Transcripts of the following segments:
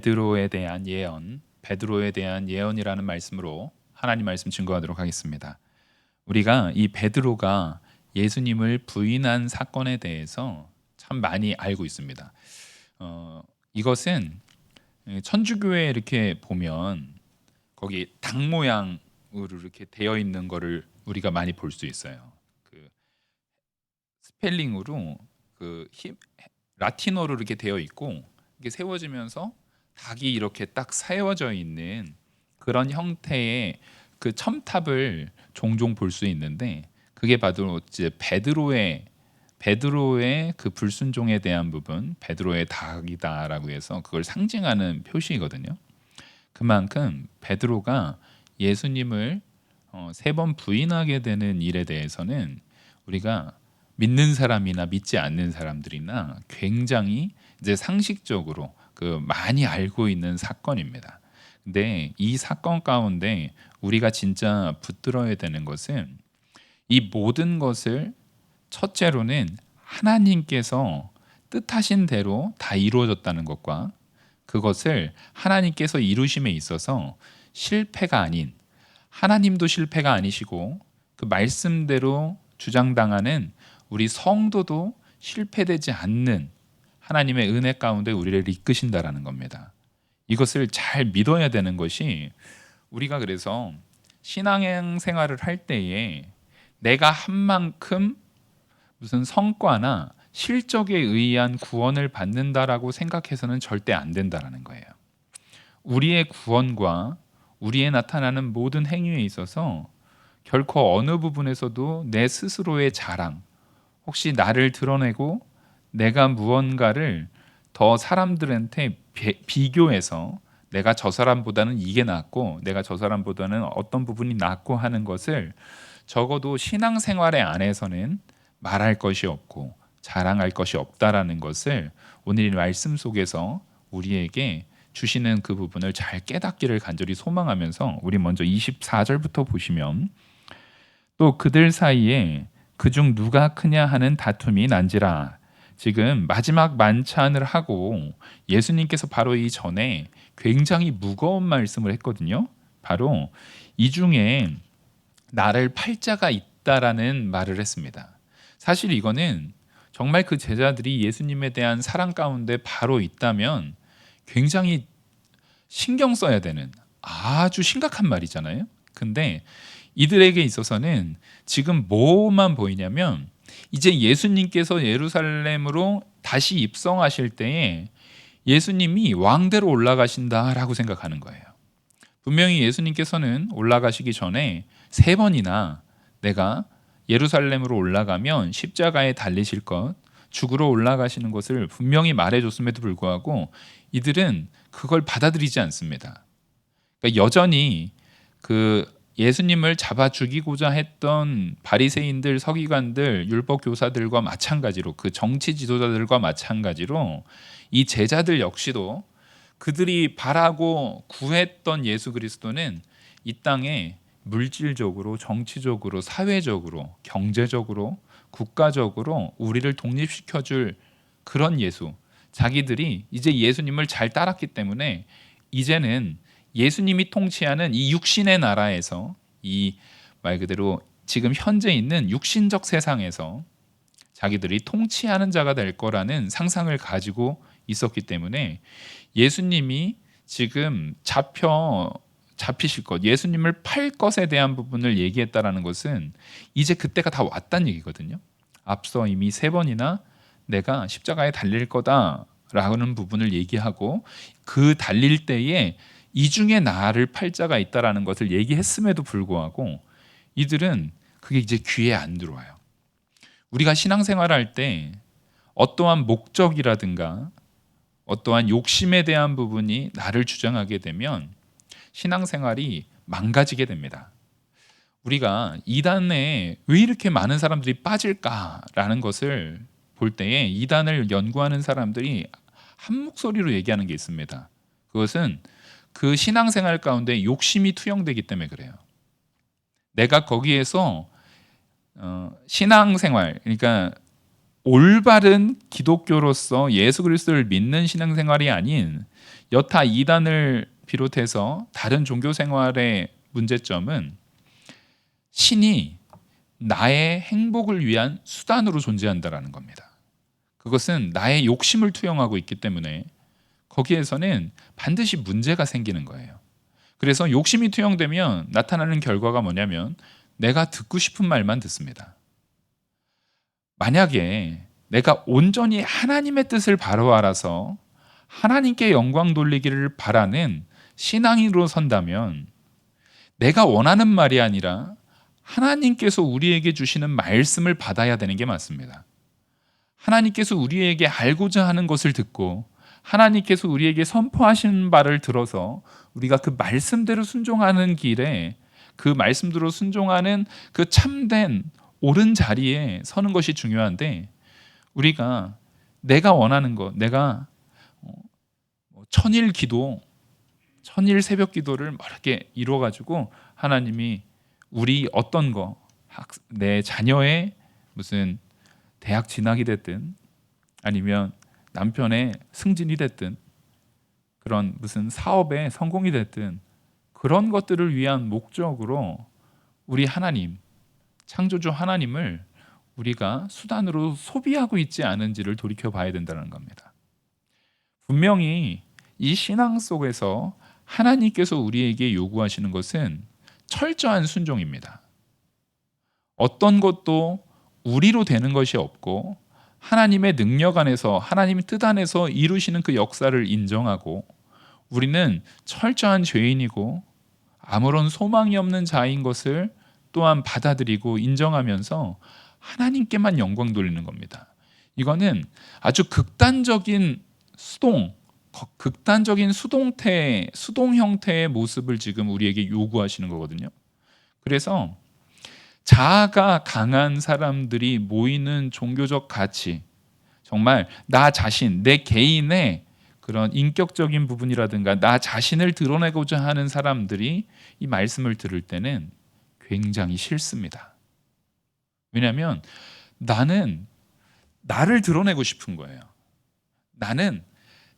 베드로에 대한 예언, 베드로에 대한 예언이라는 말씀으로 하나님 말씀 증거하도록 하겠습니다. 우리가 이 베드로가 예수님을 부인한 사건에 대해서 참 많이 알고 있습니다. 이것은 천주교에 이렇게 보면 거기 닭 모양으로 이렇게 되어 있는 거를 우리가 많이 볼 수 있어요. 그 스펠링으로 라틴어로 이렇게 되어 있고 이게 세워지면서 닭이 이렇게 딱 세워져 있는 그런 형태의 그 첨탑을 종종 볼 수 있는데 그게 바로 이제 베드로의 그 불순종에 대한 부분, 베드로의 닭이다라고 해서 그걸 상징하는 표시이거든요. 그만큼 베드로가 예수님을 3번 부인하게 되는 일에 대해서는 우리가 믿는 사람이나 믿지 않는 사람들이나 굉장히 이제 상식적으로 많이 알고 있는 사건입니다. 근데 이 사건 가운데 우리가 진짜 붙들어야 되는 것은 이 모든 것을 첫째로는 하나님께서 뜻하신 대로 다 이루어졌다는 것과 그것을 하나님께서 이루심에 있어서 실패가 아닌, 하나님도 실패가 아니시고 그 말씀대로 주장당하는 우리 성도도 실패되지 않는 하나님의 은혜 가운데 우리를 이끄신다라는 겁니다. 이것을 잘 믿어야 되는 것이 우리가 그래서 신앙생활을 할 때에 내가 한 만큼 무슨 성과나 실적에 의한 구원을 받는다라고 생각해서는 절대 안 된다라는 거예요. 우리의 구원과 우리의 나타나는 모든 행위에 있어서 결코 어느 부분에서도 내 스스로의 자랑, 혹시 나를 드러내고 내가 무언가를 더 사람들한테 비교해서 내가 저 사람보다는 이게 낫고 내가 저 사람보다는 어떤 부분이 낫고 하는 것을 적어도 신앙생활의 안에서는 말할 것이 없고 자랑할 것이 없다라는 것을 오늘 이 말씀 속에서 우리에게 주시는 그 부분을 잘 깨닫기를 간절히 소망하면서 우리 먼저 24절부터 보시면 또 그들 사이에 그중 누가 크냐 하는 다툼이 난지라. 지금 마지막 만찬을 하고 예수님께서 바로 이 전에 굉장히 무거운 말씀을 했거든요. 바로 이 중에 나를 팔자가 있다라는 말을 했습니다. 사실 이거는 정말 그 제자들이 예수님에 대한 사랑 가운데 바로 있다면 굉장히 신경 써야 되는 아주 심각한 말이잖아요. 근데 이들에게 있어서는 지금 뭐만 보이냐면 이제 예수님께서 예루살렘으로 다시 입성하실 때에 예수님이 왕대로 올라가신다라고 생각하는 거예요. 분명히 예수님께서는 올라가시기 전에 3번이나 내가 예루살렘으로 올라가면 십자가에 달리실 것, 죽으러 올라가시는 것을 분명히 말해줬음에도 불구하고 이들은 그걸 받아들이지 않습니다. 그러니까 여전히 그 예수님을 잡아 죽이고자 했던 바리새인들, 서기관들, 율법 교사들과 마찬가지로 그 정치 지도자들과 마찬가지로 이 제자들 역시도 그들이 바라고 구했던 예수 그리스도는 이 땅에 물질적으로, 정치적으로, 사회적으로, 경제적으로, 국가적으로 우리를 독립시켜줄 그런 예수, 자기들이 이제 예수님을 잘 따랐기 때문에 이제는 예수님이 통치하는 이 육신의 나라에서 이 말 그대로 지금 현재 있는 육신적 세상에서 자기들이 통치하는 자가 될 거라는 상상을 가지고 있었기 때문에 예수님이 지금 잡히실 것, 예수님을 팔 것에 대한 부분을 얘기했다라는 것은 이제 그때가 다 왔다는 얘기거든요. 앞서 이미 3번이나 내가 십자가에 달릴 거다라는 부분을 얘기하고 그 달릴 때에 이 중에 나를 팔 자가 있다라는 것을 얘기했음에도 불구하고 이들은 그게 이제 귀에 안 들어와요. 우리가 신앙생활할 때 어떠한 목적이라든가 어떠한 욕심에 대한 부분이 나를 주장하게 되면 신앙생활이 망가지게 됩니다. 우리가 이단에 왜 이렇게 많은 사람들이 빠질까라는 것을 볼 때에 이단을 연구하는 사람들이 한 목소리로 얘기하는 게 있습니다. 그것은 그 신앙생활 가운데 욕심이 투영되기 때문에 그래요. 내가 거기에서 신앙생활, 그러니까 올바른 기독교로서 예수 그리스도를 믿는 신앙생활이 아닌 여타 이단을 비롯해서 다른 종교 생활의 문제점은 신이 나의 행복을 위한 수단으로 존재한다라는 겁니다. 그것은 나의 욕심을 투영하고 있기 때문에 거기에서는 반드시 문제가 생기는 거예요. 그래서 욕심이 투영되면 나타나는 결과가 뭐냐면 내가 듣고 싶은 말만 듣습니다. 만약에 내가 온전히 하나님의 뜻을 바로 알아서 하나님께 영광 돌리기를 바라는 신앙인으로 선다면 내가 원하는 말이 아니라 하나님께서 우리에게 주시는 말씀을 받아야 되는 게 맞습니다. 하나님께서 우리에게 알고자 하는 것을 듣고 하나님께서 우리에게 선포하신 바를 들어서 우리가 그 말씀대로 순종하는 길에 그 말씀대로 순종하는 그 참된 옳은 자리에 서는 것이 중요한데 우리가 내가 원하는 것, 내가 천일 기도, 천일 새벽 기도를 이렇게 이루어가지고 하나님이 우리 어떤 거, 내 자녀의 무슨 대학 진학이 됐든 아니면 남편의 승진이 됐든 그런 무슨 사업의 성공이 됐든 그런 것들을 위한 목적으로 우리 하나님, 창조주 하나님을 우리가 수단으로 소비하고 있지 않은지를 돌이켜 봐야 된다는 겁니다. 분명히 이 신앙 속에서 하나님께서 우리에게 요구하시는 것은 철저한 순종입니다. 어떤 것도 우리로 되는 것이 없고 하나님의 능력 안에서 하나님의 뜻 안에서 이루시는 그 역사를 인정하고 우리는 철저한 죄인이고 아무런 소망이 없는 자인 것을 또한 받아들이고 인정하면서 하나님께만 영광 돌리는 겁니다. 이거는 아주 극단적인 수동 형태의 모습을 지금 우리에게 요구하시는 거거든요. 그래서 자아가 강한 사람들이 모이는 종교적 가치, 정말 나 자신, 내 개인의 그런 인격적인 부분이라든가 나 자신을 드러내고자 하는 사람들이 이 말씀을 들을 때는 굉장히 싫습니다. 왜냐하면 나는 나를 드러내고 싶은 거예요. 나는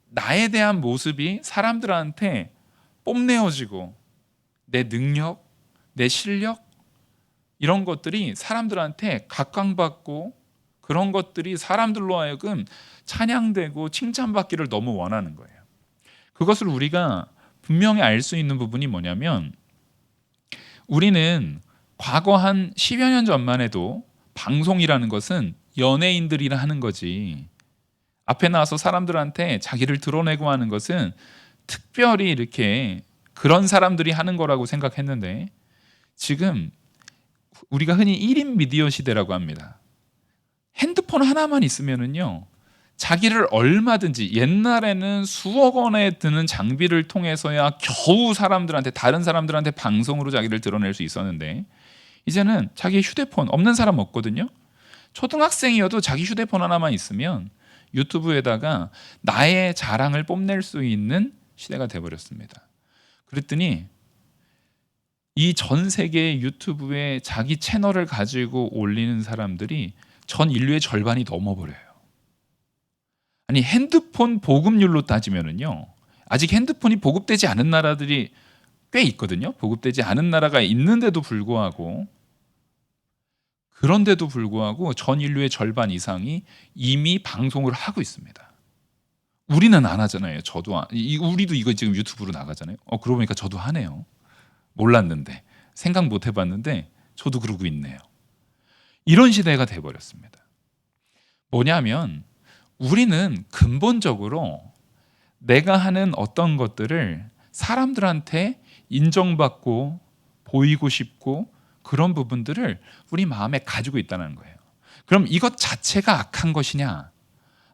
나에 대한 모습이 사람들한테 뽐내어지고 내 능력, 내 실력 이런 것들이 사람들한테 각광받고 그런 것들이 사람들로 하여금 찬양되고 칭찬받기를 너무 원하는 거예요. 그것을 우리가 분명히 알 수 있는 부분이 뭐냐면 우리는 과거 한 10여 년 전만 해도 방송이라는 것은 연예인들이라 하는 거지 앞에 나와서 사람들한테 자기를 드러내고 하는 것은 특별히 이렇게 그런 사람들이 하는 거라고 생각했는데 지금 우리가 흔히 1인 미디어 시대라고 합니다. 핸드폰 하나만 있으면은요 자기를 얼마든지 옛날에는 수억 원에 드는 장비를 통해서야 겨우 다른 사람들한테 방송으로 자기를 드러낼 수 있었는데 이제는 자기 휴대폰 없는 사람 없거든요. 초등학생이어도 자기 휴대폰 하나만 있으면 유튜브에다가 나의 자랑을 뽐낼 수 있는 시대가 돼버렸습니다. 그랬더니 이 전 세계 유튜브에 자기 채널을 가지고 올리는 사람들이 전 인류의 절반이 넘어버려요. 아니 핸드폰 보급률로 따지면은요 아직 핸드폰이 보급되지 않은 나라들이 꽤 있거든요. 보급되지 않은 나라가 있는데도 불구하고 그런데도 불구하고 전 인류의 절반 이상이 이미 방송을 하고 있습니다. 우리는 안 하잖아요. 우리도 이거 지금 유튜브로 나가잖아요. 그러고 보니까 저도 하네요. 몰랐는데 생각 못 해봤는데 저도 그러고 있네요. 이런 시대가 돼버렸습니다. 뭐냐면 우리는 근본적으로 내가 하는 어떤 것들을 사람들한테 인정받고 보이고 싶고 그런 부분들을 우리 마음에 가지고 있다는 거예요. 그럼 이것 자체가 악한 것이냐?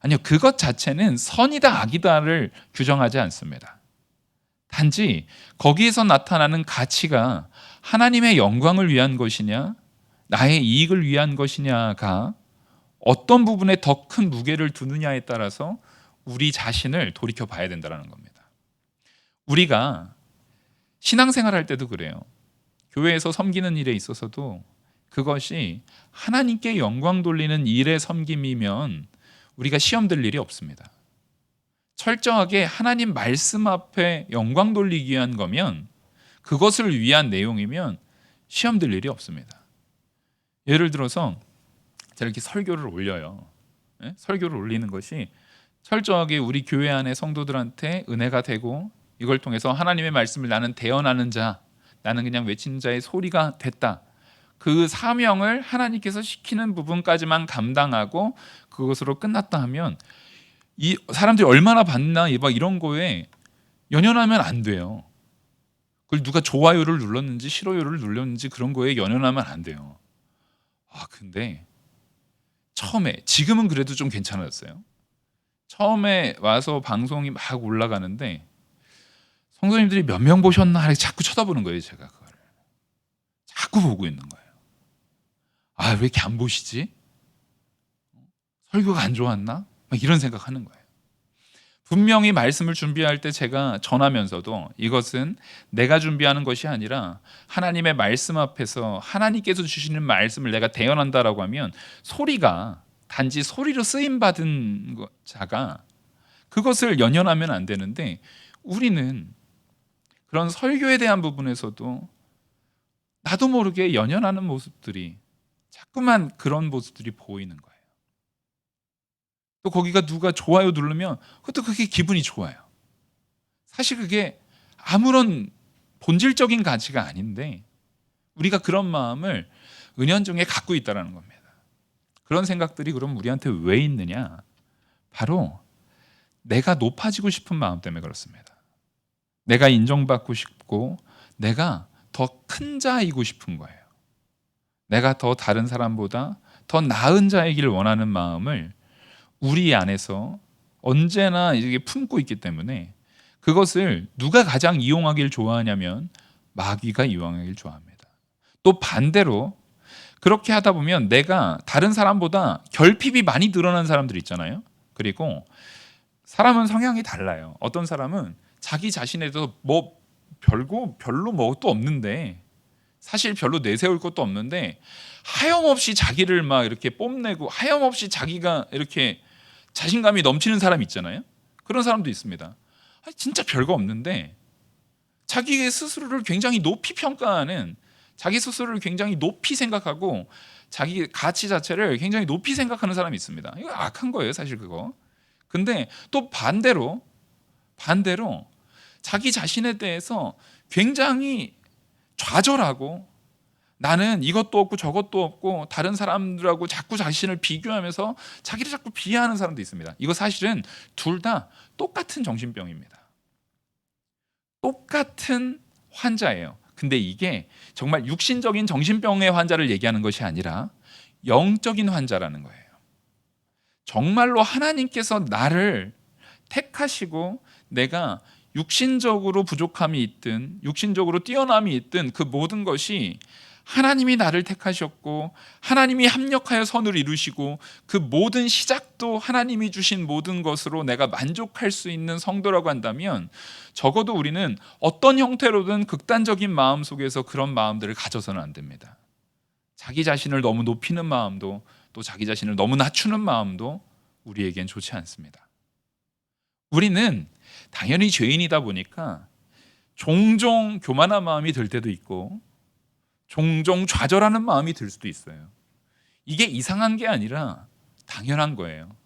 아니요, 그것 자체는 선이다 악이다를 규정하지 않습니다. 단지 거기에서 나타나는 가치가 하나님의 영광을 위한 것이냐 나의 이익을 위한 것이냐가 어떤 부분에 더 큰 무게를 두느냐에 따라서 우리 자신을 돌이켜 봐야 된다는 겁니다. 우리가 신앙생활할 때도 그래요. 교회에서 섬기는 일에 있어서도 그것이 하나님께 영광 돌리는 일의 섬김이면 우리가 시험 들 일이 없습니다. 철저하게 하나님 말씀 앞에 영광 돌리기 위한 거면, 그것을 위한 내용이면 시험 들 일이 없습니다. 예를 들어서 제가 이렇게 설교를 올려요. 예? 설교를 올리는 것이 철저하게 우리 교회 안의 성도들한테 은혜가 되고, 이걸 통해서 하나님의 말씀을 나는 대언하는 자, 나는 그냥 외치는 자의 소리가 됐다. 그 사명을 하나님께서 시키는 부분까지만 감당하고 그것으로 끝났다 하면, 이 사람들이 얼마나 받나 막 이런 거에 연연하면 안 돼요. 그걸 누가 좋아요를 눌렀는지 싫어요를 눌렀는지 그런 거에 연연하면 안 돼요. 근데 처음에, 지금은 그래도 좀 괜찮아졌어요. 처음에 와서 방송이 막 올라가는데 성도님들이 몇 명 보셨나 이렇게 자꾸 쳐다보는 거예요. 제가 그거를 자꾸 보고 있는 거예요. 왜 이렇게 안 보시지? 설교가 안 좋았나? 막 이런 생각하는 거예요. 분명히 말씀을 준비할 때 제가 전하면서도 이것은 내가 준비하는 것이 아니라 하나님의 말씀 앞에서 하나님께서 주시는 말씀을 내가 대언한다라고 하면, 소리가 단지 소리로 쓰임 받은 자가 그것을 연연하면 안 되는데, 우리는 그런 설교에 대한 부분에서도 나도 모르게 연연하는 모습들이, 자꾸만 그런 모습들이 보이는 거예요. 또 거기가 누가 좋아요 누르면 그것도 그게 기분이 좋아요. 사실 그게 아무런 본질적인 가치가 아닌데 우리가 그런 마음을 은연중에 갖고 있다는 겁니다. 그런 생각들이 그럼 우리한테 왜 있느냐? 바로 내가 높아지고 싶은 마음 때문에 그렇습니다. 내가 인정받고 싶고 내가 더 큰 자이고 싶은 거예요. 내가 더 다른 사람보다 더 나은 자이기를 원하는 마음을 우리 안에서 언제나 이게 품고 있기 때문에, 그것을 누가 가장 이용하길 좋아하냐면 마귀가 이용하길 좋아합니다. 또 반대로 그렇게 하다 보면 내가 다른 사람보다 결핍이 많이 드러난 사람들 있잖아요. 그리고 사람은 성향이 달라요. 어떤 사람은 자기 자신에 대해서 별로 또 없는데, 사실 별로 내세울 것도 없는데 하염없이 자기를 막 이렇게 뽐내고 하염없이 자기가 이렇게 자신감이 넘치는 사람 있잖아요. 그런 사람도 있습니다. 진짜 별거 없는데 자기 스스로를 굉장히 높이 평가하는, 자기 스스로를 굉장히 높이 생각하고 자기 가치 자체를 굉장히 높이 생각하는 사람이 있습니다. 이거 악한 거예요, 사실 그거. 근데 또 반대로 자기 자신에 대해서 굉장히 좌절하고, 나는 이것도 없고 저것도 없고 다른 사람들하고 자꾸 자신을 비교하면서 자기를 자꾸 비하하는 사람도 있습니다. 이거 사실은 둘 다 똑같은 정신병입니다. 똑같은 환자예요. 근데 이게 정말 육신적인 정신병의 환자를 얘기하는 것이 아니라 영적인 환자라는 거예요. 정말로 하나님께서 나를 택하시고 내가 육신적으로 부족함이 있든 육신적으로 뛰어남이 있든 그 모든 것이 하나님이 나를 택하셨고 하나님이 합력하여 선을 이루시고 그 모든 시작도 하나님이 주신 모든 것으로 내가 만족할 수 있는 성도라고 한다면, 적어도 우리는 어떤 형태로든 극단적인 마음 속에서 그런 마음들을 가져서는 안 됩니다. 자기 자신을 너무 높이는 마음도, 또 자기 자신을 너무 낮추는 마음도 우리에겐 좋지 않습니다. 우리는 당연히 죄인이다 보니까 종종 교만한 마음이 들 때도 있고 종종 좌절하는 마음이 들 수도 있어요. 이게 이상한 게 아니라 당연한 거예요.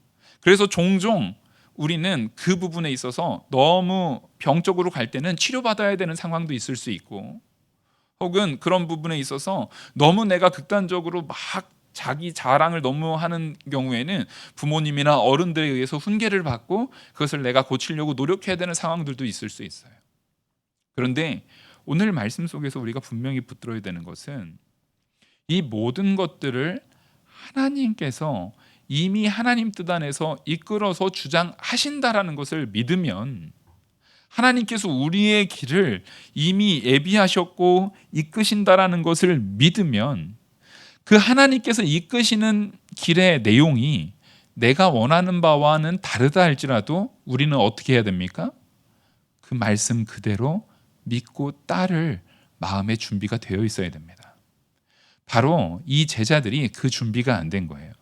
그래서 종종 우리는 그 부분에 있어서 너무 병적으로 갈 때는 치료받아야 되는 상황도 있을 수 있고, 혹은 그런 부분에 있어서 너무 내가 극단적으로 막 자기 자랑을 너무 하는 경우에는 부모님이나 어른들에 의해서 훈계를 받고 그것을 내가 고치려고 노력해야 되는 상황들도 있을 수 있어요. 그런데 오늘 말씀 속에서 우리가 분명히 붙들어야 되는 것은, 이 모든 것들을 하나님께서 이미 하나님 뜻 안에서 이끌어서 주장하신다라는 것을 믿으면, 하나님께서 우리의 길을 이미 예비하셨고 이끄신다라는 것을 믿으면, 그 하나님께서 이끄시는 길의 내용이 내가 원하는 바와는 다르다 할지라도 우리는 어떻게 해야 됩니까? 그 말씀 그대로 믿고 따를 마음의 준비가 되어 있어야 됩니다. 바로 이 제자들이 그 준비가 안 된 거예요.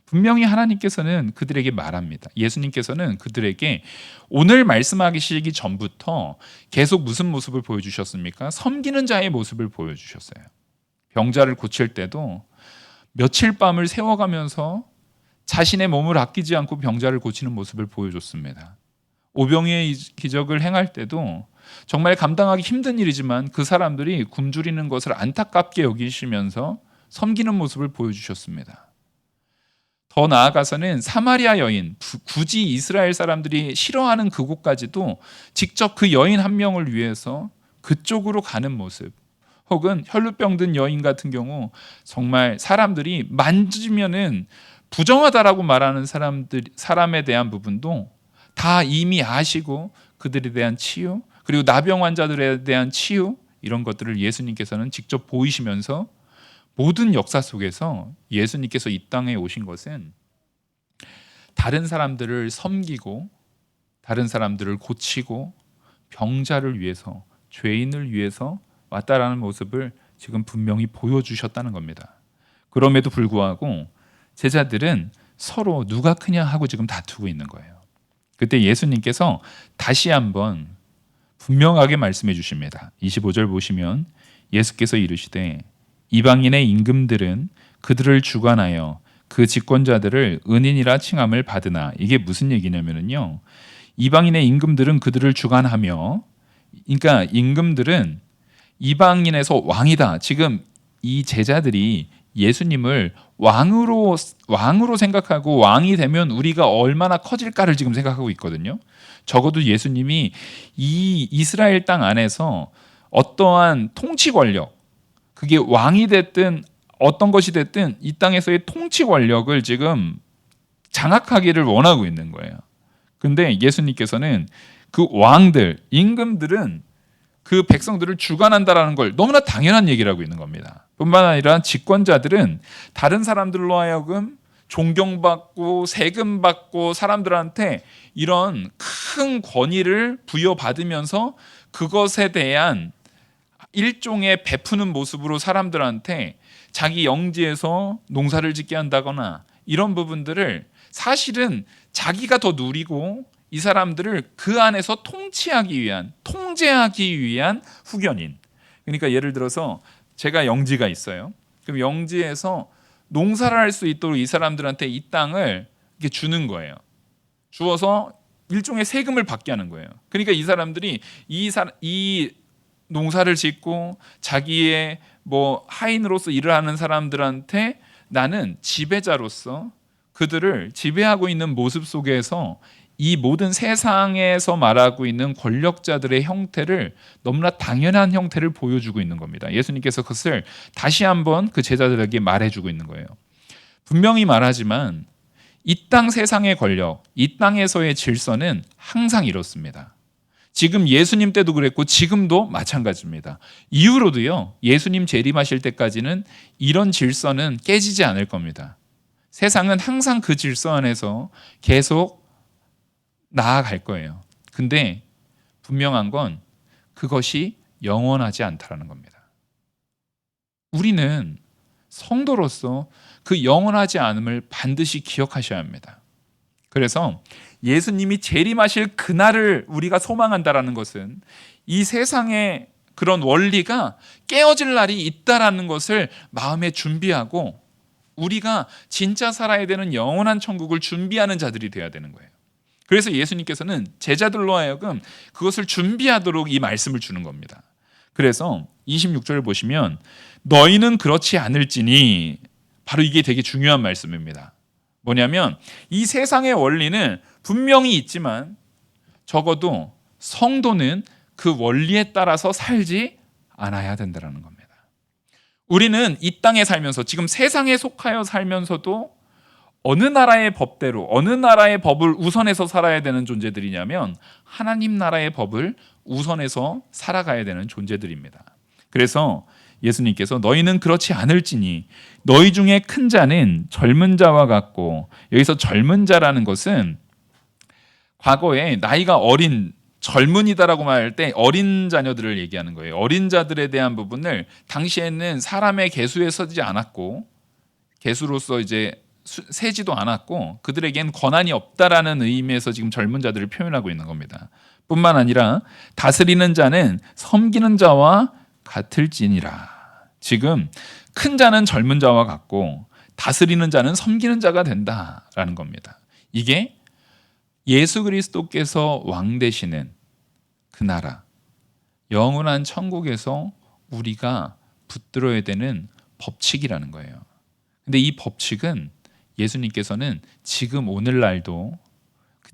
분명히 하나님께서는 그들에게 말합니다. 예수님께서는 그들에게 오늘 말씀하시기 전부터 계속 무슨 모습을 보여주셨습니까? 섬기는 자의 모습을 보여주셨어요. 병자를 고칠 때도 며칠 밤을 세워가면서 자신의 몸을 아끼지 않고 병자를 고치는 모습을 보여줬습니다. 오병이의 기적을 행할 때도 정말 감당하기 힘든 일이지만 그 사람들이 굶주리는 것을 안타깝게 여기시면서 섬기는 모습을 보여주셨습니다. 더 나아가서는 사마리아 여인, 굳이 이스라엘 사람들이 싫어하는 그곳까지도 직접 그 여인 한 명을 위해서 그쪽으로 가는 모습, 혹은 혈루병 든 여인 같은 경우 정말 사람들이 만지면은 부정하다라고 말하는 사람에 대한 부분도 다 이미 아시고 그들에 대한 치유, 그리고 나병 환자들에 대한 치유, 이런 것들을 예수님께서는 직접 보이시면서 모든 역사 속에서 예수님께서 이 땅에 오신 것은 다른 사람들을 섬기고 다른 사람들을 고치고 병자를 위해서, 죄인을 위해서 왔다라는 모습을 지금 분명히 보여주셨다는 겁니다. 그럼에도 불구하고 제자들은 서로 누가 크냐 하고 지금 다투고 있는 거예요. 그때 예수님께서 다시 한번 분명하게 말씀해 주십니다. 25절 보시면 예수께서 이르시되 이방인의 임금들은 그들을 주관하여 그 집권자들을 은인이라 칭함을 받으나, 이게 무슨 얘기냐면요, 이방인의 임금들은 그들을 주관하며, 그러니까 임금들은 이방인에서 왕이다. 지금 이 제자들이 예수님을 왕으로 생각하고 왕이 되면 우리가 얼마나 커질까를 지금 생각하고 있거든요. 적어도 예수님이 이 이스라엘 땅 안에서 어떠한 통치 권력, 그게 왕이 됐든 어떤 것이 됐든 이 땅에서의 통치 권력을 지금 장악하기를 원하고 있는 거예요. 근데 예수님께서는 그 왕들, 임금들은 그 백성들을 주관한다라는 걸 너무나 당연한 얘기를 하고 있는 겁니다. 뿐만 아니라 집권자들은 다른 사람들로 하여금 존경받고 세금 받고 사람들한테 이런 큰 권위를 부여받으면서 그것에 대한 일종의 베푸는 모습으로 사람들한테 자기 영지에서 농사를 짓게 한다거나 이런 부분들을 사실은 자기가 더 누리고 이 사람들을 그 안에서 통치하기 위한, 통제하기 위한 후견인. 그러니까 예를 들어서 제가 영지가 있어요. 그럼 영지에서 농사를 할 수 있도록 이 사람들한테 이 땅을 이렇게 주는 거예요. 주어서 일종의 세금을 받게 하는 거예요. 그러니까 이 사람들이 이 농사를 짓고 자기의 하인으로서 일을 하는 사람들한테 나는 지배자로서 그들을 지배하고 있는 모습 속에서 이 모든 세상에서 말하고 있는 권력자들의 형태를 너무나 당연한 형태를 보여주고 있는 겁니다. 예수님께서 그것을 다시 한번 그 제자들에게 말해주고 있는 거예요. 분명히 말하지만 이 땅 세상의 권력, 이 땅에서의 질서는 항상 이렇습니다. 지금 예수님 때도 그랬고 지금도 마찬가지입니다. 이후로도요, 예수님 재림하실 때까지는 이런 질서는 깨지지 않을 겁니다. 세상은 항상 그 질서 안에서 계속 나아갈 거예요. 근데 분명한 건 그것이 영원하지 않다라는 겁니다. 우리는 성도로서 그 영원하지 않음을 반드시 기억하셔야 합니다. 그래서 예수님이 재림하실 그날을 우리가 소망한다라는 것은 이 세상의 그런 원리가 깨어질 날이 있다라는 것을 마음에 준비하고 우리가 진짜 살아야 되는 영원한 천국을 준비하는 자들이 되어야 되는 거예요. 그래서 예수님께서는 제자들로 하여금 그것을 준비하도록 이 말씀을 주는 겁니다. 그래서 26절을 보시면 너희는 그렇지 않을지니, 바로 이게 되게 중요한 말씀입니다. 뭐냐면 이 세상의 원리는 분명히 있지만 적어도 성도는 그 원리에 따라서 살지 않아야 된다는 겁니다. 우리는 이 땅에 살면서 지금 세상에 속하여 살면서도 어느 나라의 법대로, 어느 나라의 법을 우선해서 살아야 되는 존재들이냐면 하나님 나라의 법을 우선해서 살아가야 되는 존재들입니다. 그래서 예수님께서 너희는 그렇지 않을지니 너희 중에 큰 자는 젊은 자와 같고, 여기서 젊은 자라는 것은 과거에 나이가 어린 젊은이다라고 말할 때 어린 자녀들을 얘기하는 거예요. 어린 자들에 대한 부분을 당시에는 사람의 계수에 서지 않았고 계수로서 이제 세지도 않았고 그들에겐 권한이 없다라는 의미에서 지금 젊은 자들을 표현하고 있는 겁니다. 뿐만 아니라 다스리는 자는 섬기는 자와 같을지니라. 지금 큰 자는 젊은 자와 같고 다스리는 자는 섬기는 자가 된다라는 겁니다. 이게 예수 그리스도께서 왕 되시는 그 나라, 영원한 천국에서 우리가 붙들어야 되는 법칙이라는 거예요. 근데 이 법칙은 예수님께서는 지금 오늘날도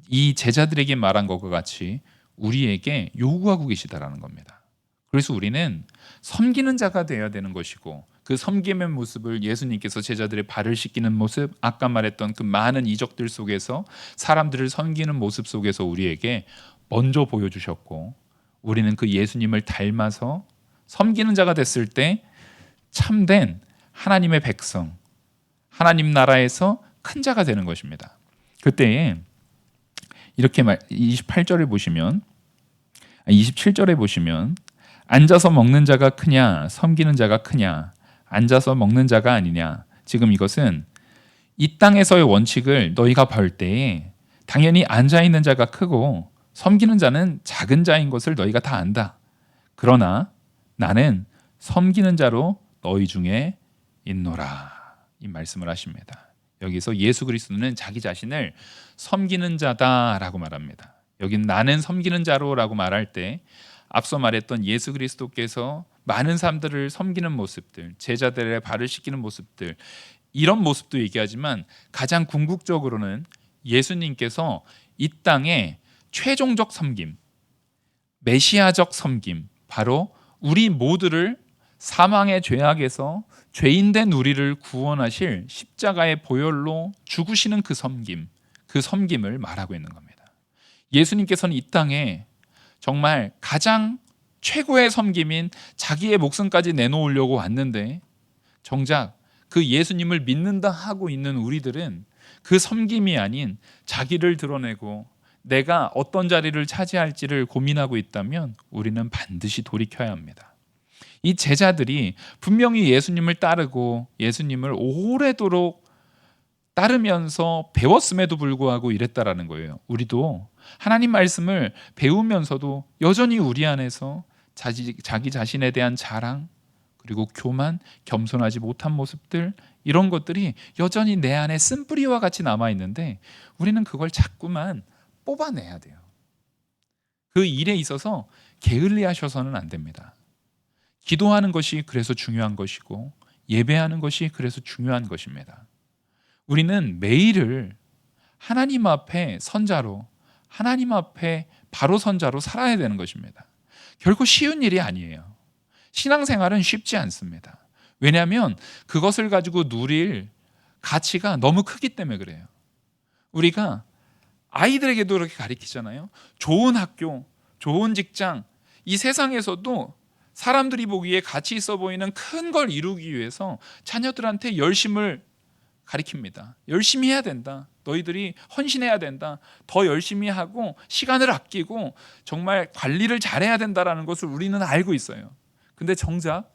이 제자들에게 말한 것과 같이 우리에게 요구하고 계시다라는 겁니다. 그래서 우리는 섬기는 자가 되어야 되는 것이고, 그 섬김의 모습을 예수님께서 제자들의 발을 씻기는 모습, 아까 말했던 그 많은 이적들 속에서 사람들을 섬기는 모습 속에서 우리에게 먼저 보여주셨고, 우리는 그 예수님을 닮아서 섬기는 자가 됐을 때 참된 하나님의 백성, 하나님 나라에서 큰 자가 되는 것입니다. 그때에 이렇게 28절에 보시면, 27절에 보시면 앉아서 먹는 자가 크냐 섬기는 자가 크냐, 앉아서 먹는 자가 아니냐. 지금 이것은 이 땅에서의 원칙을 너희가 볼 때에 당연히 앉아 있는 자가 크고 섬기는 자는 작은 자인 것을 너희가 다 안다. 그러나 나는 섬기는 자로 너희 중에 있노라. 이 말씀을 하십니다. 여기서 예수 그리스도는 자기 자신을 섬기는 자다라고 말합니다. 여긴 나는 섬기는 자로라고 말할 때 앞서 말했던 예수 그리스도께서 많은 사람들을 섬기는 모습들, 제자들의 발을 씻기는 모습들, 이런 모습도 얘기하지만 가장 궁극적으로는 예수님께서 이 땅에 최종적 섬김, 메시아적 섬김, 바로 우리 모두를 사망의 죄악에서 죄인된 우리를 구원하실 십자가의 보혈로 죽으시는 그 섬김을 말하고 있는 겁니다. 예수님께서는 이 땅에 정말 가장 최고의 섬김인 자기의 목숨까지 내놓으려고 왔는데, 정작 그 예수님을 믿는다 하고 있는 우리들은 그 섬김이 아닌 자기를 드러내고 내가 어떤 자리를 차지할지를 고민하고 있다면 우리는 반드시 돌이켜야 합니다. 이 제자들이 분명히 예수님을 따르고 예수님을 오래도록 따르면서 배웠음에도 불구하고 이랬다라는 거예요. 우리도 하나님 말씀을 배우면서도 여전히 우리 안에서 자기 자신에 대한 자랑, 그리고 교만, 겸손하지 못한 모습들, 이런 것들이 여전히 내 안에 쓴뿌리와 같이 남아있는데 우리는 그걸 자꾸만 뽑아내야 돼요. 그 일에 있어서 게을리하셔서는 안 됩니다. 기도하는 것이 그래서 중요한 것이고 예배하는 것이 그래서 중요한 것입니다. 우리는 매일을 하나님 앞에 선자로, 하나님 앞에 바로 선자로 살아야 되는 것입니다. 결코 쉬운 일이 아니에요. 신앙생활은 쉽지 않습니다. 왜냐하면 그것을 가지고 누릴 가치가 너무 크기 때문에 그래요. 우리가 아이들에게도 그렇게 가르치잖아요. 좋은 학교, 좋은 직장, 이 세상에서도 사람들이 보기에 가치 있어 보이는 큰 걸 이루기 위해서 자녀들한테 열심을 가르칩니다. 열심히 해야 된다. 너희들이 헌신해야 된다. 더 열심히 하고 시간을 아끼고 정말 관리를 잘해야 된다라는 것을 우리는 알고 있어요. 근데 정작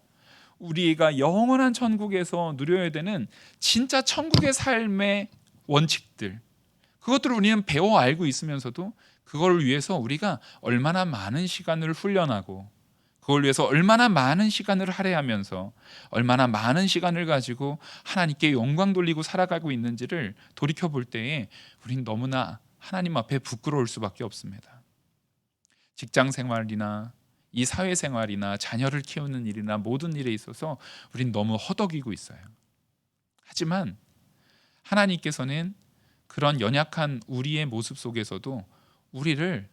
우리가 영원한 천국에서 누려야 되는 진짜 천국의 삶의 원칙들, 그것들을 우리는 배워 알고 있으면서도 그걸 위해서 우리가 얼마나 많은 시간을 훈련하고 그걸 위해서 얼마나 많은 시간을 할애하면서 얼마나 많은 시간을 가지고 하나님께 영광 돌리고 살아가고 있는지를 돌이켜볼 때에 우린 너무나 하나님 앞에 부끄러울 수밖에 없습니다. 직장 생활이나 이 사회생활이나 자녀를 키우는 일이나 모든 일에 있어서 우린 너무 허덕이고 있어요. 하지만 하나님께서는 그런 연약한 우리의 모습 속에서도 우리를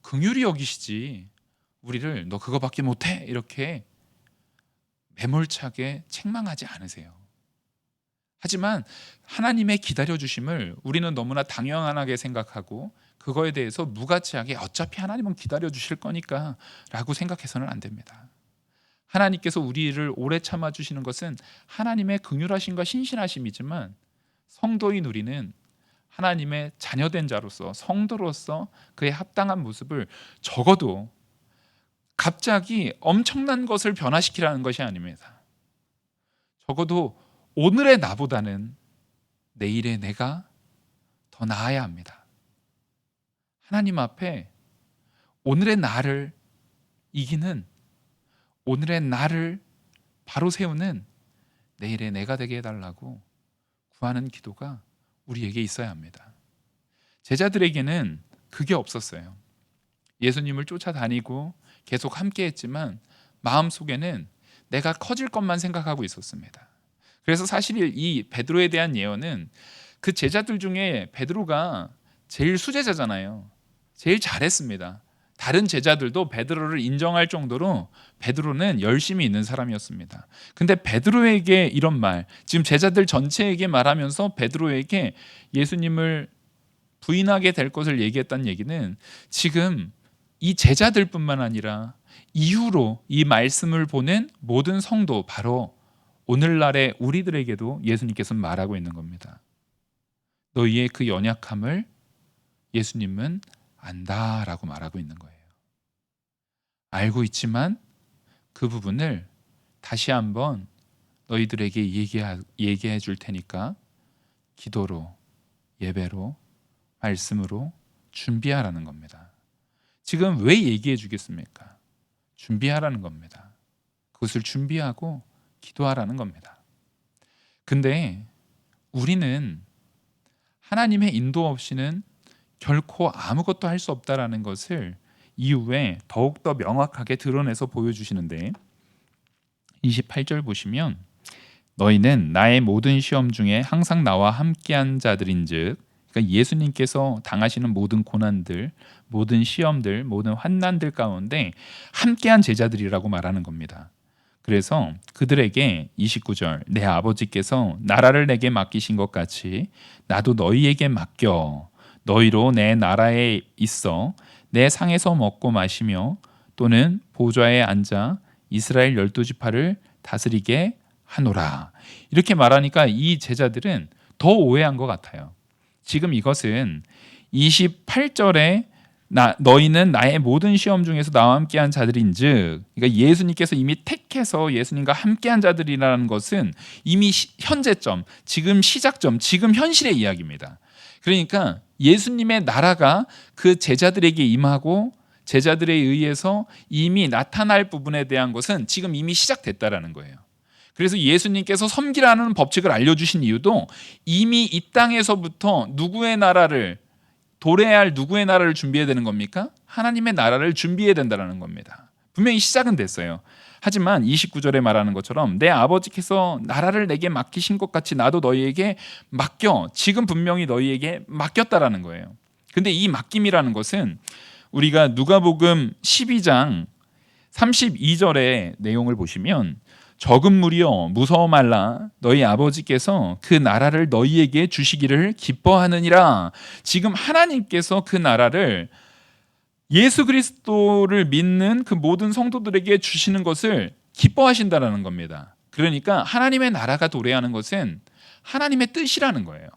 긍휼히 여기시지, 우리를 너 그거밖에 못해 이렇게 매몰차게 책망하지 않으세요. 하지만 하나님의 기다려주심을 우리는 너무나 당연하게 생각하고 그거에 대해서 무가치하게 어차피 하나님은 기다려주실 거니까 라고 생각해서는 안 됩니다. 하나님께서 우리를 오래 참아주시는 것은 하나님의 긍휼하심과 신실하심이지만, 성도인 우리는 하나님의 자녀된 자로서, 성도로서 그의 합당한 모습을 적어도 갑자기 엄청난 것을 변화시키라는 것이 아닙니다. 적어도 오늘의 나보다는 내일의 내가 더 나아야 합니다. 하나님 앞에 오늘의 나를 이기는, 오늘의 나를 바로 세우는 내일의 내가 되게 해달라고 구하는 기도가 우리에게 있어야 합니다. 제자들에게는 그게 없었어요. 예수님을 쫓아다니고 계속 함께 했지만 마음속에는 내가 커질 것만 생각하고 있었습니다. 그래서 사실 이 베드로에 대한 예언은 그 제자들 중에 베드로가 제일 수제자잖아요. 제일 잘했습니다. 다른 제자들도 베드로를 인정할 정도로 베드로는 열심히 있는 사람이었습니다. 근데 베드로에게 이런 말, 지금 제자들 전체에게 말하면서 베드로에게 예수님을 부인하게 될 것을 얘기했다는 얘기는 지금 이 제자들뿐만 아니라 이후로 이 말씀을 보는 모든 성도, 바로 오늘날의 우리들에게도 예수님께서 말하고 있는 겁니다. 너희의 그 연약함을 예수님은 안다라고 말하고 있는 거예요. 알고 있지만 그 부분을 다시 한번 너희들에게 얘기해 줄 테니까 기도로, 예배로, 말씀으로 준비하라는 겁니다. 지금 왜 얘기해 주겠습니까? 준비하라는 겁니다. 그것을 준비하고 기도하라는 겁니다. 근데 우리는 하나님의 인도 없이는 결코 아무것도 할 수 없다라는 것을 이후에 더욱더 명확하게 드러내서 보여주시는데 28절 보시면 너희는 나의 모든 시험 중에 항상 나와 함께한 자들인즉, 그러니까 예수님께서 당하시는 모든 고난들, 모든 시험들, 모든 환난들 가운데 함께한 제자들이라고 말하는 겁니다. 그래서 그들에게 29절 내 아버지께서 나라를 내게 맡기신 것 같이 나도 너희에게 맡겨 너희로 내 나라에 있어 내 상에서 먹고 마시며 또는 보좌에 앉아 이스라엘 12지파를 다스리게 하노라. 이렇게 말하니까 이 제자들은 더 오해한 것 같아요. 지금 이것은 28절에 너희는 나의 모든 시험 중에서 나와 함께한 자들인즉, 그러니까 예수님께서 이미 택해서 예수님과 함께한 자들이라는 것은 이미 현재점, 지금 시작점, 지금 현실의 이야기입니다. 그러니까 예수님의 나라가 그 제자들에게 임하고 제자들에 의해서 이미 나타날 부분에 대한 것은 지금 이미 시작됐다라는 거예요. 그래서 예수님께서 섬기라는 법칙을 알려주신 이유도 이미 이 땅에서부터 누구의 나라를, 도래해야 할 누구의 나라를 준비해야 되는 겁니까? 하나님의 나라를 준비해야 된다는 겁니다. 분명히 시작은 됐어요. 하지만 29절에 말하는 것처럼 내 아버지께서 나라를 내게 맡기신 것 같이 나도 너희에게 맡겨, 지금 분명히 너희에게 맡겼다라는 거예요. 근데 이 맡김이라는 것은 우리가 누가복음 12장 32절의 내용을 보시면 적은 무리여 무서워 말라 너희 아버지께서 그 나라를 너희에게 주시기를 기뻐하느니라. 지금 하나님께서 그 나라를 예수 그리스도를 믿는 그 모든 성도들에게 주시는 것을 기뻐하신다라는 겁니다. 그러니까 하나님의 나라가 도래하는 것은 하나님의 뜻이라는 거예요.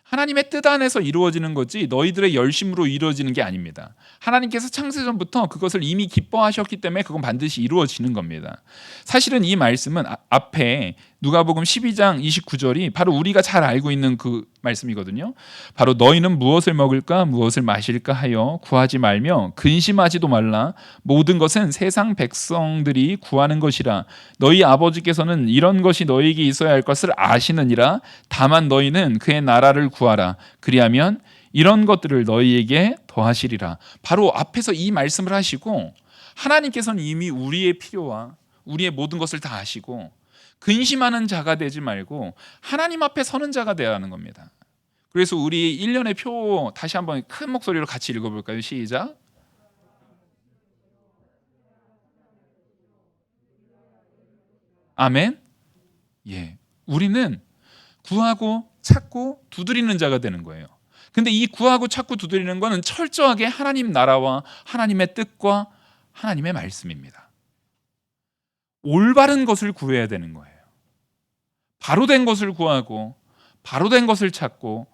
하나님의 뜻 안에서 이루어지는 거지 너희들의 열심으로 이루어지는 게 아닙니다. 하나님께서 창세전부터 그것을 이미 기뻐하셨기 때문에 그건 반드시 이루어지는 겁니다. 사실은 이 말씀은 앞에 누가복음 12장 29절이 바로 우리가 잘 알고 있는 그 말씀이거든요. 바로 너희는 무엇을 먹을까 무엇을 마실까 하여 구하지 말며 근심하지도 말라. 모든 것은 세상 백성들이 구하는 것이라. 너희 아버지께서는 이런 것이 너희에게 있어야 할 것을 아시느니라. 다만 너희는 그의 나라를 구하라. 그리하면 이런 것들을 너희에게 더하시리라. 바로 앞에서 이 말씀을 하시고 하나님께서는 이미 우리의 필요와 우리의 모든 것을 다 아시고 근심하는 자가 되지 말고 하나님 앞에 서는 자가 되어야 하는 겁니다. 그래서 우리 1년의 표 다시 한번 큰 목소리로 같이 읽어볼까요? 시작. 아멘. 예, 우리는 구하고 찾고 두드리는 자가 되는 거예요. 근데 이 구하고 찾고 두드리는 거는 철저하게 하나님 나라와 하나님의 뜻과 하나님의 말씀입니다. 올바른 것을 구해야 되는 거예요. 바로 된 것을 구하고 바로 된 것을 찾고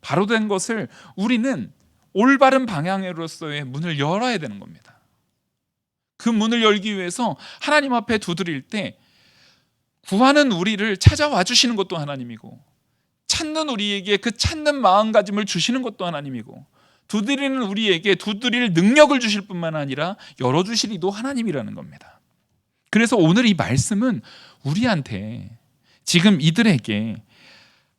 바로 된 것을 우리는 올바른 방향으로서의 문을 열어야 되는 겁니다. 그 문을 열기 위해서 하나님 앞에 두드릴 때 구하는 우리를 찾아와 주시는 것도 하나님이고 찾는 우리에게 그 찾는 마음가짐을 주시는 것도 하나님이고, 두드리는 우리에게 두드릴 능력을 주실 뿐만 아니라 열어주실 이도 하나님이라는 겁니다. 그래서 오늘 이 말씀은 우리한테, 지금 이들에게,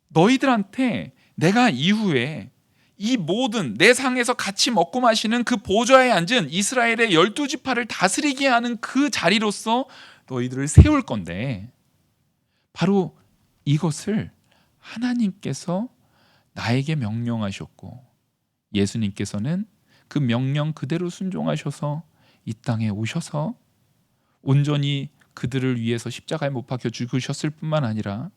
너희들한테 내가 이후에 이 모든 내 상에서 같이 먹고 마시는 그 보좌에 앉은 이스라엘의 12지파를 다스리게 하는 그 자리로서 너희들을 세울 건데, 바로 이것을 하나님께서 나에게 명령하셨고, 예수님께서는 그 명령 그대로 순종하셔서 이 땅에 오셔서 온전히 그들을 위해서 십자가에 못 박혀 죽으셨을 뿐만 아니라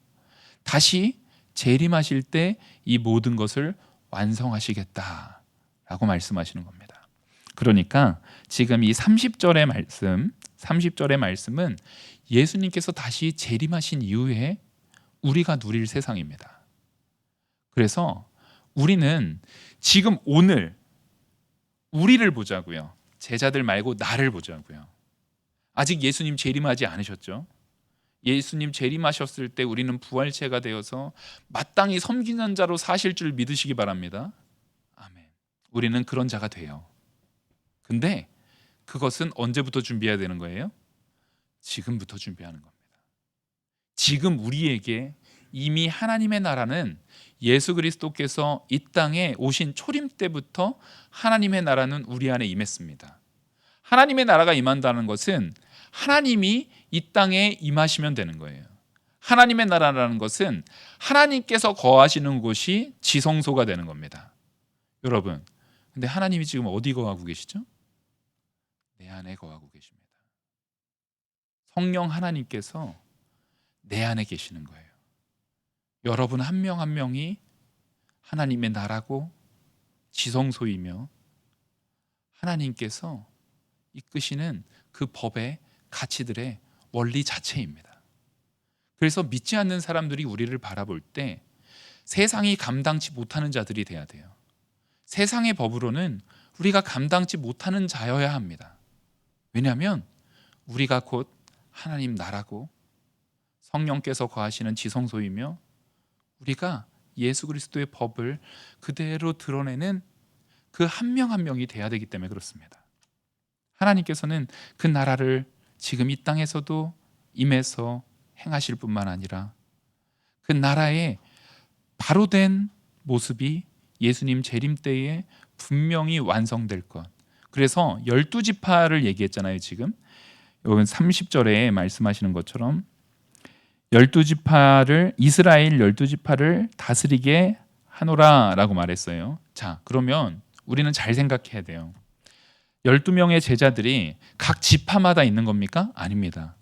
다시 재림하실 때 이 모든 것을 완성하시겠다라고 말씀하시는 겁니다. 그러니까 지금 이 30절의 말씀은 예수님께서 다시 재림하신 이후에 우리가 누릴 세상입니다. 그래서 우리는 지금 오늘 우리를 보자고요. 제자들 말고 나를 보자고요. 아직 예수님 재림하지 않으셨죠? 예수님 재림하셨을 때 우리는 부활체가 되어서 마땅히 섬기는 자로 사실 줄 믿으시기 바랍니다. 아멘. 우리는 그런 자가 돼요. 근데 그것은 언제부터 준비해야 되는 거예요? 지금부터 준비하는 겁니다. 지금 우리에게 이미 하나님의 나라는 예수 그리스도께서 이 땅에 오신 초림 때부터 하나님의 나라는 우리 안에 임했습니다. 하나님의 나라가 임한다는 것은 하나님이 이 땅에 임하시면 되는 거예요. 하나님의 나라라는 것은 하나님께서 거하시는 곳이 지성소가 되는 겁니다. 여러분, 근데 하나님이 지금 어디 거하고 계시죠? 내 안에 거하고 계십니다. 성령 하나님께서 내 안에 계시는 거예요. 여러분 한 명 한 명이 하나님의 나라고 지성소이며 하나님께서 이끄시는 그 법의 가치들의 원리 자체입니다. 그래서 믿지 않는 사람들이 우리를 바라볼 때 세상이 감당치 못하는 자들이 돼야 돼요. 세상의 법으로는 우리가 감당치 못하는 자여야 합니다. 왜냐하면 우리가 곧 하나님 나라고 성령께서 거하시는 지성소이며 우리가 예수 그리스도의 법을 그대로 드러내는 그 한 명 한 명이 돼야 되기 때문에 그렇습니다. 하나님께서는 그 나라를 지금 이 땅에서도 임해서 행하실 뿐만 아니라 그 나라의 바로 된 모습이 예수님 재림 때에 분명히 완성될 것. 그래서 12지파를 얘기했잖아요. 지금 여기 30절에 말씀하시는 것처럼 12지파를 이스라엘 12지파를 다스리게 하노라라고 말했어요. 자, 그러면 우리는 잘 생각해야 돼요. 12명의 제자들이 각 지파마다 있는 겁니까? 아닙니다.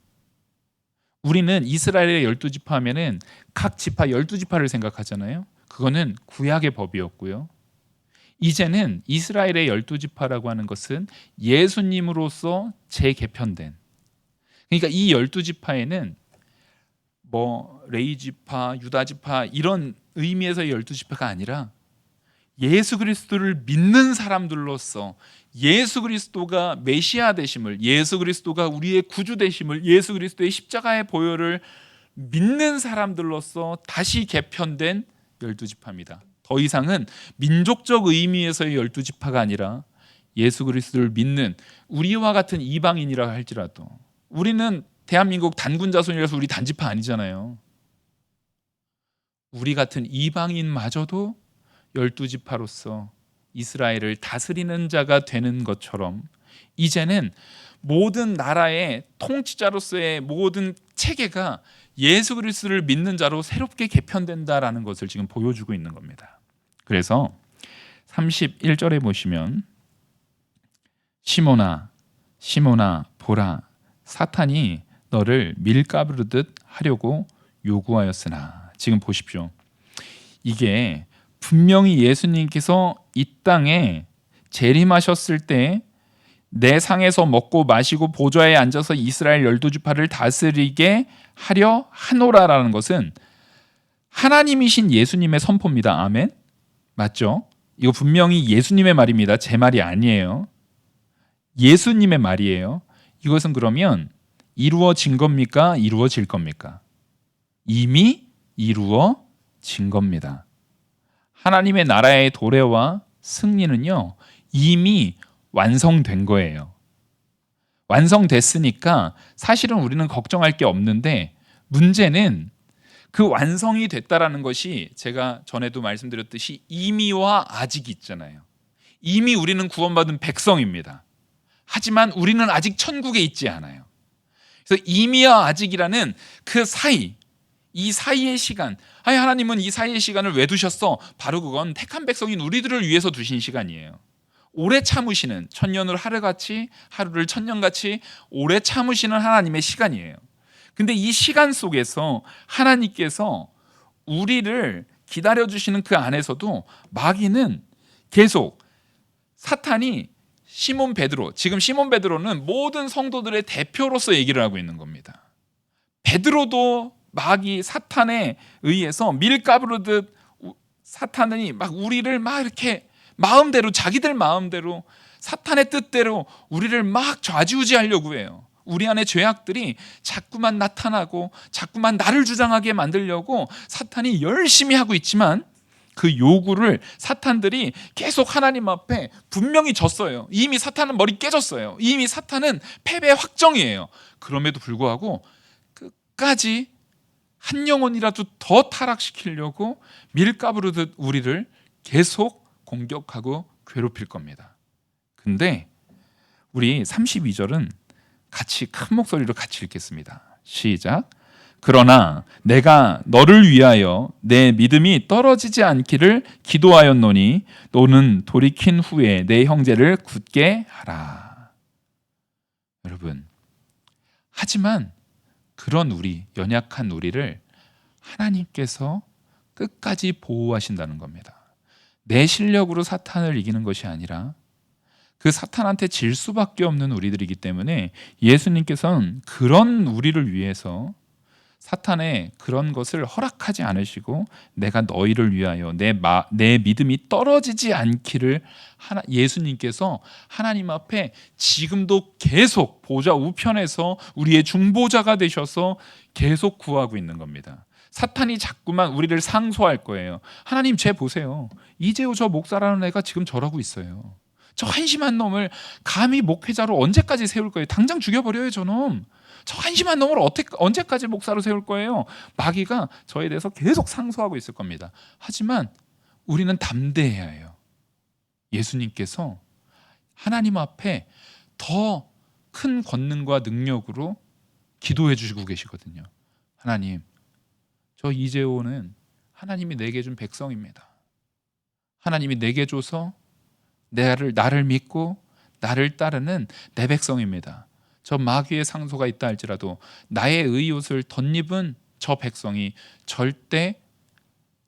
우리는 이스라엘의 12지파 하면은 각 지파 12지파를 생각하잖아요. 그거는 구약의 법이었고요. 이제는 이스라엘의 12지파라고 하는 것은 예수님으로서 재개편된, 그러니까 이 12지파에는 뭐 레위지파, 유다지파 이런 의미에서의 12지파가 아니라 예수 그리스도를 믿는 사람들로서 예수 그리스도가 메시아 되심을, 예수 그리스도가 우리의 구주 되심을, 예수 그리스도의 십자가의 보혈을 믿는 사람들로서 다시 개편된 12지파입니다. 더 이상은 민족적 의미에서의 12지파가 아니라 예수 그리스도를 믿는 우리와 같은 이방인이라 할지라도, 우리는 대한민국 단군 자손이라서 우리 단지파 아니잖아요. 우리 같은 이방인마저도 12지파로서 이스라엘을 다스리는 자가 되는 것처럼 이제는 모든 나라의 통치자로서의 모든 체계가 예수 그리스도를 믿는 자로 새롭게 개편된다라는 것을 지금 보여주고 있는 겁니다. 그래서 31절에 보시면 시몬아 시몬아 보라, 사탄이 너를 밀가부르듯 하려고 요구하였으나. 지금 보십시오. 이게 분명히 예수님께서 이 땅에 재림하셨을 때 내 상에서 먹고 마시고 보좌에 앉아서 이스라엘 12지파를 다스리게 하려 하노라라는 것은 하나님이신 예수님의 선포입니다. 아멘. 맞죠? 이거 분명히 예수님의 말입니다. 제 말이 아니에요. 예수님의 말이에요. 이것은 그러면 이루어진 겁니까? 이루어질 겁니까? 이미 이루어진 진 겁니다. 하나님의 나라의 도래와 승리는요, 이미 완성된 거예요. 완성됐으니까 사실은 우리는 걱정할 게 없는데, 문제는 그 완성이 됐다라는 것이 제가 전에도 말씀드렸듯이 이미와 아직이 있잖아요. 이미 우리는 구원받은 백성입니다. 하지만 우리는 아직 천국에 있지 않아요. 그래서 이미와 아직이라는 그 사이, 이 사이의 시간, 아니 하나님은 이 사이의 시간을 왜 두셨어? 바로 그건 택한 백성인 우리들을 위해서 두신 시간이에요. 오래 참으시는, 천년을 하루같이, 하루를 천년같이 오래 참으시는 하나님의 시간이에요. 근데 이 시간 속에서 하나님께서 우리를 기다려주시는 그 안에서도 마귀는 계속, 사탄이 시몬 베드로, 지금 시몬 베드로는 모든 성도들의 대표로서 얘기를 하고 있는 겁니다. 베드로도 마귀 사탄에 의해서 밀가부르듯 사탄이 막 우리를 막 이렇게 마음대로, 자기들 마음대로 사탄의 뜻대로 우리를 막 좌지우지하려고 해요. 우리 안에 죄악들이 자꾸만 나타나고 자꾸만 나를 주장하게 만들려고 사탄이 열심히 하고 있지만, 그 요구를 사탄들이 계속 하나님 앞에 분명히 졌어요. 이미 사탄은 머리 깨졌어요. 이미 사탄은 패배 확정이에요. 그럼에도 불구하고 끝까지 한 영혼이라도 더 타락시키려고 밀가부르듯 우리를 계속 공격하고 괴롭힐 겁니다. 근데 우리 32절은 같이 큰 목소리로 같이 읽겠습니다. 시작. 그러나 내가 너를 위하여 내 믿음이 떨어지지 않기를 기도하였노니 너는 돌이킨 후에 내 형제를 굳게 하라. 여러분, 하지만 그런 우리, 연약한 우리를 하나님께서 끝까지 보호하신다는 겁니다. 내 실력으로 사탄을 이기는 것이 아니라 그 사탄한테 질 수밖에 없는 우리들이기 때문에 예수님께서는 그런 우리를 위해서 사탄의 그런 것을 허락하지 않으시고, 내가 너희를 위하여 내 믿음이 떨어지지 않기를 예수님께서 하나님 앞에 지금도 계속 보좌 우편에서 우리의 중보자가 되셔서 계속 구하고 있는 겁니다. 사탄이 자꾸만 우리를 상소할 거예요. 하나님, 쟤 보세요. 이재호 저 목사라는 애가 지금 저러고 있어요. 저 한심한 놈을 감히 목회자로 언제까지 세울 거예요? 당장 죽여버려요, 저놈. 저 한심한 놈을 언제까지 목사로 세울 거예요? 마귀가 저에 대해서 계속 상소하고 있을 겁니다. 하지만 우리는 담대해야 해요. 예수님께서 하나님 앞에 더 큰 권능과 능력으로 기도해 주시고 계시거든요. 하나님, 저 이재호는 하나님이 내게 준 백성입니다. 하나님이 내게 줘서 나를 믿고 나를 따르는 내 백성입니다. 저 마귀의 상소가 있다 할지라도 나의 의옷을 덧입은 저 백성이 절대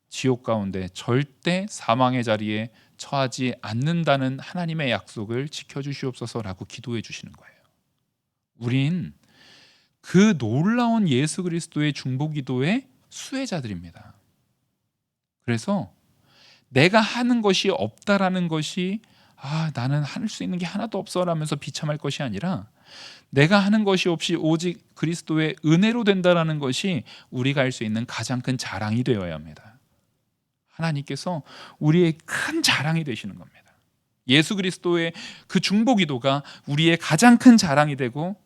지옥 가운데, 절대 사망의 자리에 처하지 않는다는 하나님의 약속을 지켜주시옵소서라고 기도해 주시는 거예요. 우린 그 놀라운 예수 그리스도의 중보기도의 수혜자들입니다. 그래서 내가 하는 것이 없다라는 것이, 나는 할 수 있는 게 하나도 없어라면서 비참할 것이 아니라, 내가 하는 것이 없이 오직 그리스도의 은혜로 된다라는 것이 우리가 할 수 있는 가장 큰 자랑이 되어야 합니다. 하나님께서 우리의 큰 자랑이 되시는 겁니다. 예수 그리스도의 그 중보기도가 우리의 가장 큰 자랑이 되고,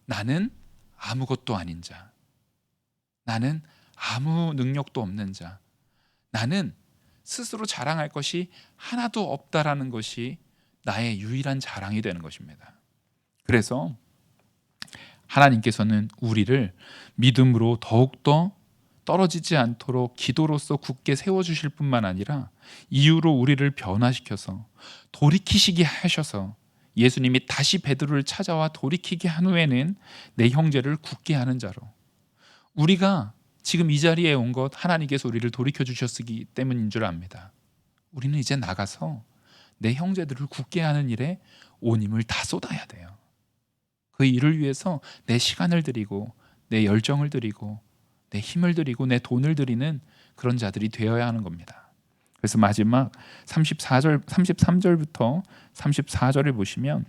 나는 아무것도 아닌 자, 나는 아무 능력도 없는 자, 나는 스스로 자랑할 것이 하나도 없다라는 것이 나의 유일한 자랑이 되는 것입니다. 그래서 하나님께서는 우리를 믿음으로 더욱더 떨어지지 않도록 기도로서 굳게 세워주실 뿐만 아니라 이유로 우리를 변화시켜서 돌이키시게 하셔서, 예수님이 다시 베드로를 찾아와 돌이키게 한 후에는 내 형제를 굳게 하는 자로, 우리가 지금 이 자리에 온 것 하나님께서 우리를 돌이켜 주셨기 때문인 줄 압니다. 우리는 이제 나가서 내 형제들을 굳게 하는 일에 온 힘을 다 쏟아야 돼요. 그 일을 위해서 내 시간을 드리고 내 열정을 드리고 내 힘을 드리고 내 돈을 드리는 그런 자들이 되어야 하는 겁니다. 그래서 마지막 33절부터 34절을 보시면,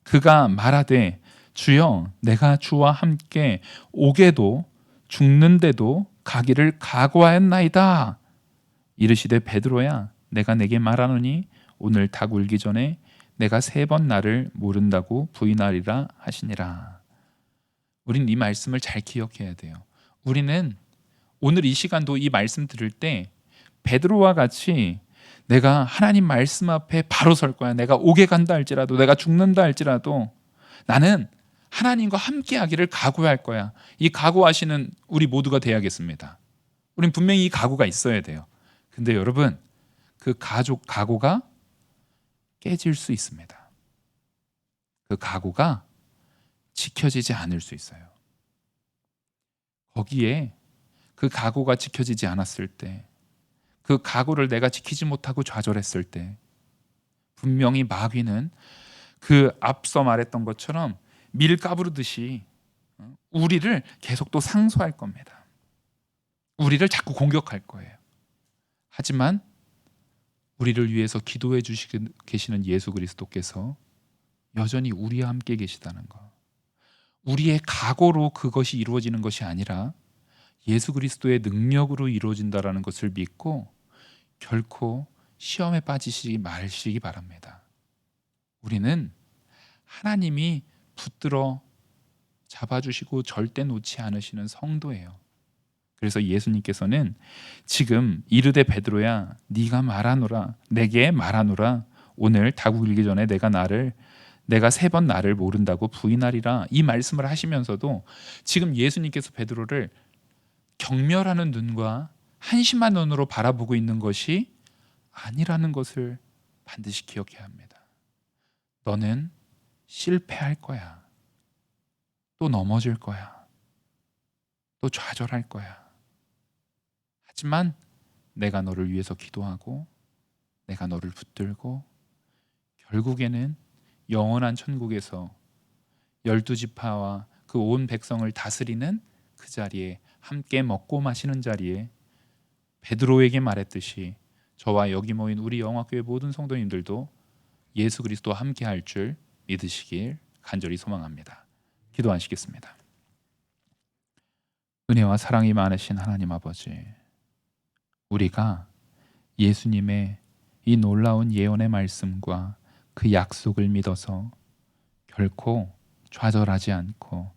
그가 말하되 주여 내가 주와 함께 오게도 죽는데도 가기를 각오하였나이다. 이르시되 베드로야 내가 내게 말하노니 오늘 닭 울기 전에 내가 3번 나를 모른다고 부인하리라 하시니라. 우린 이 말씀을 잘 기억해야 돼요. 우리는 오늘 이 시간도 이 말씀 들을 때 베드로와 같이 내가 하나님 말씀 앞에 바로 설 거야. 내가 옥에 간다 할지라도, 내가 죽는다 할지라도 나는 하나님과 함께 하기를 각오할 거야. 이 각오하시는 우리 모두가 돼야겠습니다. 우린 분명히 이 각오가 있어야 돼요. 근데 여러분, 그 각오가 깨질 수 있습니다. 그 각오가 지켜지지 않을 수 있어요. 거기에 그 각오가 지켜지지 않았을 때, 그 각오를 내가 지키지 못하고 좌절했을 때, 분명히 마귀는 그 앞서 말했던 것처럼 밀 까부르듯이 우리를 계속 또 상소할 겁니다. 우리를 자꾸 공격할 거예요. 하지만 우리를 위해서 기도해 주시고 계시는 예수 그리스도께서 여전히 우리와 함께 계시다는 것, 우리의 각오로 그것이 이루어지는 것이 아니라 예수 그리스도의 능력으로 이루어진다는 것을 믿고 결코 시험에 빠지시지 마시기 바랍니다. 우리는 하나님이 붙들어 잡아주시고 절대 놓지 않으시는 성도예요. 그래서 예수님께서는 지금 이르되 베드로야 네가 말하노라, 내게 말하노라, 오늘 닭 울기 전에 내가 3번 나를 모른다고 부인하리라, 이 말씀을 하시면서도 지금 예수님께서 베드로를 경멸하는 눈과 한심한 눈으로 바라보고 있는 것이 아니라는 것을 반드시 기억해야 합니다. 너는 실패할 거야. 또 넘어질 거야. 또 좌절할 거야. 하지만 내가 너를 위해서 기도하고 내가 너를 붙들고 결국에는 영원한 천국에서 12지파와 그 온 백성을 다스리는 그 자리에, 함께 먹고 마시는 자리에 베드로에게 말했듯이 저와 여기 모인 우리 영화교회 모든 성도님들도 예수 그리스도와 함께 할 줄 믿으시길 간절히 소망합니다. 기도하시겠습니다. 은혜와 사랑이 많으신 하나님 아버지, 우리가 예수님의 이 놀라운 예언의 말씀과 그 약속을 믿어서 결코 좌절하지 않고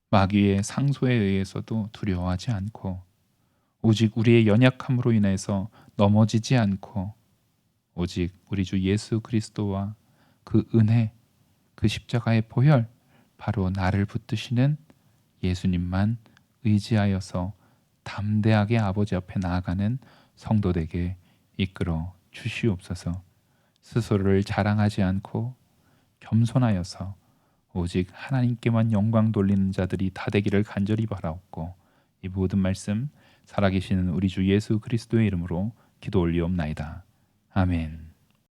마귀의 상소에 의해서도 두려워하지 않고 오직 우리의 연약함으로 인해서 넘어지지 않고 오직 우리 주 예수 그리스도와 그 은혜, 그 십자가의 보혈, 바로 나를 붙드시는 예수님만 의지하여서 담대하게 아버지 앞에 나아가는 성도되게 이끌어 주시옵소서. 스스로를 자랑하지 않고 겸손하여서 오직 하나님께만 영광 돌리는 자들이 다 되기를 간절히 바라옵고 이 모든 말씀 살아계시는 우리 주 예수 그리스도의 이름으로 기도 올리옵나이다. 아멘.